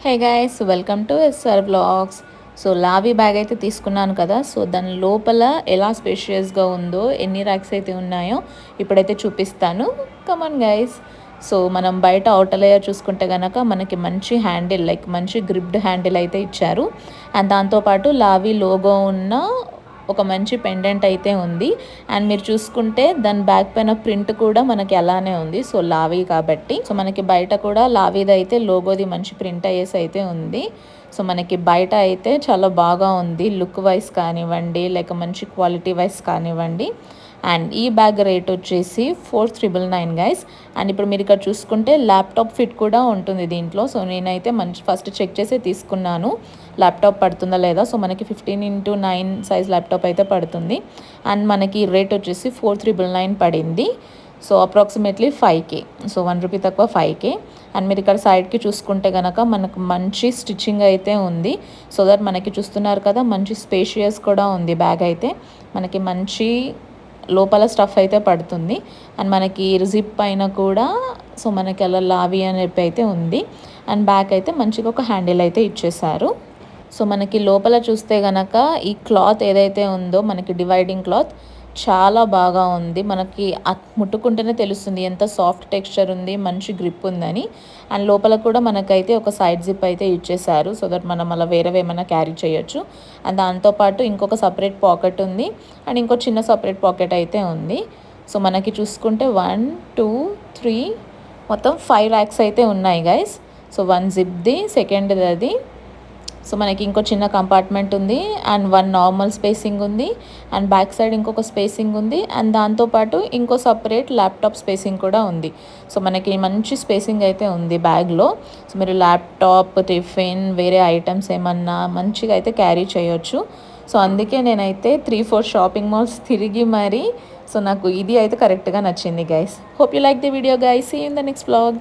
Hey guys, welcome to S R blogs. So Lavie bag అయితే తీసుకున్నాను కదా. సో దాని లోపల ఎలా స్పేషియస్గా ఉందో, ఎన్ని ర్యాక్స్ అయితే ఉన్నాయో ఇప్పుడైతే చూపిస్తాను. Come on guys. సో మనం బయట అవుటర్ లేయర్ చూసుకుంటే కనుక మనకి మంచి హ్యాండిల్, లైక్ మంచి గ్రిప్డ్ హ్యాండిల్ అయితే ఇచ్చారు. అండ్ దాంతోపాటు లావీ లోగో ఉన్న ఒక మంచి పెండెంట్ అయితే ఉంది. అండ్ మీరు చూసుకుంటే దాని బ్యాక్ పైన ప్రింట్ కూడా మనకి అలానే ఉంది. సో లావీ కాబట్టి సో మనకి బయట కూడా లావీది అయితే లోగోది మంచి ప్రింట్ అయ్యేసి అయితే ఉంది. సో మనకి బయట అయితే చాలా బాగా ఉంది, లుక్ వైజ్ కానివ్వండి, లేక మంచి క్వాలిటీ వైజ్ కానివ్వండి. అండ్ ఈ బ్యాగ్ రేట్ వచ్చేసి 4,999 గైస్. అండ్ ఇప్పుడు మీరు ఇక్కడ చూసుకుంటే ల్యాప్టాప్ ఫిట్ కూడా ఉంటుంది దీంట్లో. సో నేనైతే మంచి ఫస్ట్ చెక్ చేసి తీసుకున్నాను ల్యాప్టాప్ పడుతుందా లేదా. సో మనకి 15x9 సైజ్ ల్యాప్టాప్ అయితే పడుతుంది. అండ్ మనకి రేట్ వచ్చేసి 4,999 పడింది. So approximately 5K. So 1 rupee తక్కువ 5K. అండ్ మీరు ఇక్కడ సైడ్కి చూసుకుంటే కనుక మనకు మంచి స్టిచ్చింగ్ అయితే ఉంది. సో దట్ మనకి చూస్తున్నారు కదా, మంచి స్పేషియస్ కూడా ఉంది బ్యాగ్ అయితే. మనకి మంచి లోపల స్టఫ్ అయితే పడుతుంది. అండ్ మనకి జిప్ పైన కూడా సో మనకి అలా లావీ అని చెప్పి అయితే ఉంది. అండ్ బ్యాక్ అయితే మంచిగా ఒక హ్యాండిల్ అయితే ఇచ్చేసారు. సో మనకి లోపల చూస్తే గనక ఈ క్లాత్ ఏదైతే ఉందో మనకి డివైడింగ్ క్లాత్ చాలా బాగా ఉంది. మనకి ముట్టుకుంటేనే తెలుస్తుంది ఎంత సాఫ్ట్ టెక్స్చర్ ఉంది, మంచి గ్రిప్ ఉందని. అండ్ లోపల కూడా మనకైతే ఒక సైడ్ జిప్ అయితే ఇచ్చేసారు. సో దట్ మనం అలా వేరేవేమైనా క్యారీ చేయొచ్చు. అండ్ దాంతోపాటు ఇంకొక సపరేట్ పాకెట్ ఉంది. అండ్ ఇంకో చిన్న సపరేట్ పాకెట్ అయితే ఉంది. సో మనకి చూసుకుంటే 1 2 3 మొత్తం 5 ర్యాక్స్ అయితే ఉన్నాయి గైస్. సో 1 జిప్ది, సెకండ్ది అది. సో మనకి ఇంకో చిన్న కంపార్ట్మెంట్ ఉంది. అండ్ 1 నార్మల్ స్పేసింగ్ ఉంది. అండ్ బ్యాక్ సైడ్ ఇంకొక స్పేసింగ్ ఉంది. అండ్ దాంతోపాటు ఇంకో సపరేట్ ల్యాప్టాప్ స్పేసింగ్ కూడా ఉంది. సో మనకి మంచి స్పేసింగ్ అయితే ఉంది బ్యాగ్లో. సో మీరు ల్యాప్టాప్, టిఫిన్, వేరే ఐటమ్స్ ఏమన్నా మంచిగా అయితే క్యారీ చేయొచ్చు. సో అందుకే నేనైతే 3-4 షాపింగ్ మాల్స్ తిరిగి మరి సో నాకు ఇది అయితే కరెక్ట్గా నచ్చింది guys. Hope you like the video guys. See in the next blog.